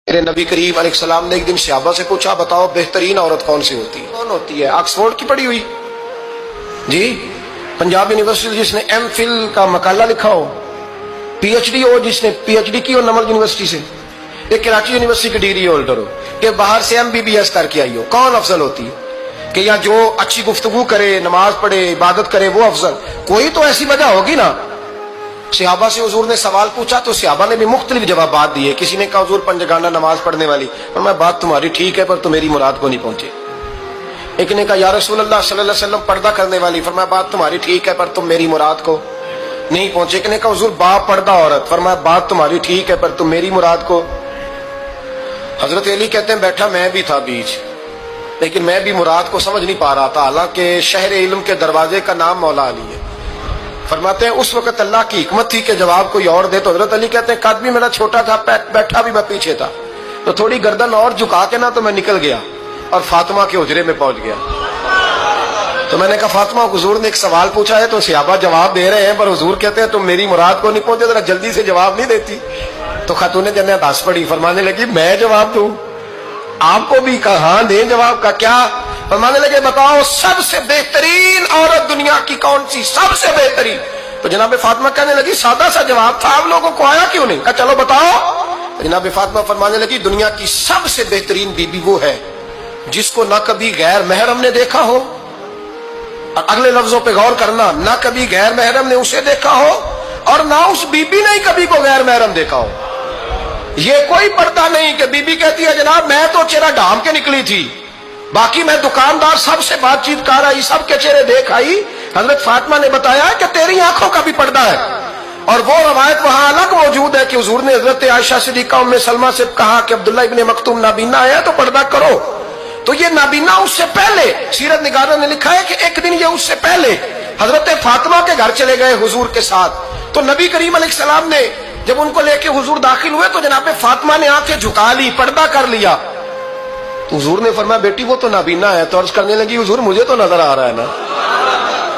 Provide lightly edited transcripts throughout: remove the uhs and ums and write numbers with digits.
میرے نبی کریم علیہ السلام نے ایک دن صحابہ سے پوچھا، بتاؤ بہترین عورت کون سی ہوتی ہے؟ کون ہوتی ہے؟ آکسفورڈ کی پڑھی ہوئی جی، پنجاب یونیورسٹی جس نے ایم فل کا مقالہ لکھا ہو، پی ایچ ڈی ہو جس نے پی ایچ ڈی کی ہو نمل یونیورسٹی سے، ایک کراچی یونیورسٹی کی ڈگری ہولڈر ہو، کہ باہر سے ایم بی بی ایس کر کے آئی ہو، کون افضل ہوتی ہے؟ کہ یا جو اچھی گفتگو کرے، نماز پڑھے، عبادت کرے، وہ افضل؟ کوئی تو ایسی وجہ ہوگی نا۔ صحابہ سے حضور نے سوال پوچھا تو صحابہ نے بھی مختلف جوابات دیے۔ کسی نے کہا حضور پنجگانہ نماز پڑھنے والی، فرمایا بات تمہاری ٹھیک ہے پر تم میری مراد کو نہیں پہنچے۔ ایک نے کہا یا رسول اللہ صلی اللہ علیہ وسلم پردہ کرنے والی، فرمایا بات تمہاری ٹھیک ہے پر تم میری مراد کو نہیں پہنچے۔ ایک نے کہا حضور با پردہ عورت، فرمایا بات تمہاری ٹھیک ہے پر تم میری مراد کو۔ حضرت علی کہتے ہیں بیٹھا میں بھی تھا بیچ، لیکن میں بھی مراد کو سمجھ نہیں پا رہا تھا، حالانکہ شہر علم کے دروازے کا نام مولا علی ہے۔ فرماتے ہیں اس وقت اللہ کی حکمت تھی کہ جواب کوئی اور دے، تو حضرت علی کہتے ہیں قد بھی میرا چھوٹا تھا، بیٹھا بھی میں پیچھے تھا، تو تھوڑی گردن اور جھکا کے نا تو میں نکل گیا اور فاطمہ کے حجرے میں پہنچ گیا۔ تو میں نے کہا فاطمہ حضور نے ایک سوال پوچھا ہے تو صحابہ جواب دے رہے ہیں، پر حضور کہتے ہیں تم میری مراد کو نہیں پہنچے، ذرا جلدی سے جواب نہیں دیتی؟ تو خاتون جنت ہنس پڑی، فرمانے لگی میں جواب دوں؟ آپ کو بھی کہاں دیں جواب کا کیا؟ فرمانے لگے بتاؤ سب سے بہترین عورت دنیا کی کون سی، سب سے بہترین؟ تو جناب فاطمہ کہنے لگی سادہ سا جواب تھا، آپ لوگوں کو آیا کیوں نہیں؟ کہا چلو بتاؤ۔ جناب فاطمہ فرمانے لگی دنیا کی سب سے بہترین بی بی وہ ہے جس کو نہ کبھی غیر محرم نے دیکھا ہو، اور اگلے لفظوں پہ غور کرنا، نہ کبھی غیر محرم نے اسے دیکھا ہو اور نہ اس بی بی نے کبھی کو غیر محرم دیکھا ہو۔ یہ کوئی پردہ نہیں کہ بی بی کہتی ہے جناب میں تو چہرہ ڈھام کے نکلی تھی، باقی میں دکاندار سب سے بات چیت کر آئی، سب کے چہرے دیکھ آئی۔ حضرت فاطمہ نے بتایا کہ تیری آنکھوں کا بھی پردہ ہے، اور وہ روایت وہاں الگ موجود ہے کہ حضور نے حضرت عائشہ صدیقہ ام سلمہ سے کہا کہ عبداللہ ابن مکتوم نابینا ہے تو پردہ کرو۔ تو یہ نابینا اس سے پہلے، سیرت نگاروں نے لکھا ہے کہ ایک دن یہ اس سے پہلے حضرت فاطمہ کے گھر چلے گئے حضور کے ساتھ، تو نبی کریم علیہ السلام نے جب ان کو لے کے حضور داخل ہوئے تو جناب فاطمہ نے آنکھیں جھکا لی، پردہ کر لیا۔ تو حضور نے فرمایا بیٹی وہ تو نابینا ہے، تو عرض کرنے لگی حضور مجھے تو نظر آ رہا ہے نا۔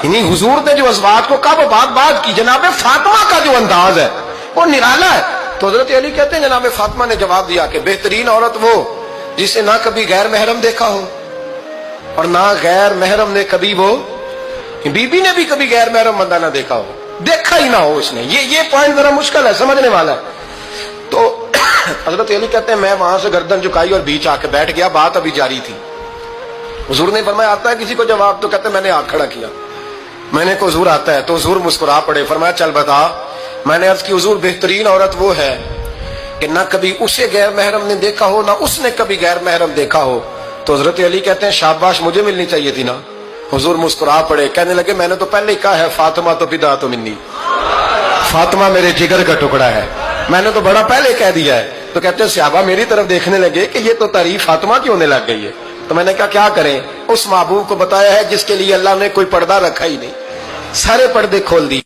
یعنی حضور نے جو ازواج کو کہا وہ بات کی، جناب فاطمہ کا جو انداز ہے وہ نرالا ہے۔ تو حضرت علی کہتے ہیں جناب فاطمہ نے جواب دیا کہ بہترین عورت وہ جسے نہ کبھی غیر محرم دیکھا ہو اور نہ غیر محرم نے کبھی، وہ بی بی نے بھی کبھی غیر محرم بندہ نہ دیکھا ہو، دیکھا ہی نہ ہو اس نے۔ یہ پوائنٹ ذرا مشکل ہے، سمجھنے والا ہے۔ تو حضرت علی کہتے ہیں میں وہاں سے گردن جھکائی اور بیچ آ کے بیٹھ گیا، بات ابھی جاری تھی۔ حضور نے فرمایا آتا ہے کسی کو جواب؟ تو کہتے ہیں میں نے ہاتھ کھڑا کیا، میں نے کو حضور آتا ہے؟ تو حضور مسکرا پڑے، فرمایا چل بتا۔ میں نے عرض کی حضور بہترین عورت وہ ہے کہ نہ کبھی اسے غیر محرم نے دیکھا ہو نہ اس نے کبھی غیر محرم دیکھا ہو۔ تو حضرت علی کہتے ہیں شاباش مجھے ملنی چاہیے تھی نا۔ حضور مسکرا پڑے، کہنے لگے میں نے تو پہلے ہی کہا ہے فاطمہ تو بدعۃ منی، فاطمہ میرے جگر کا ٹکڑا ہے، میں نے تو بڑا پہلے کہہ دیا ہے۔ تو کہتے ہیں صحابہ میری طرف دیکھنے لگے کہ یہ تو تعریف فاطمہ کی ہونے لگ گئی ہے۔ تو میں نے کہا کیا کریں؟ اس محبوب کو بتایا ہے جس کے لیے اللہ نے کوئی پردہ رکھا ہی نہیں، سارے پردے کھول دی۔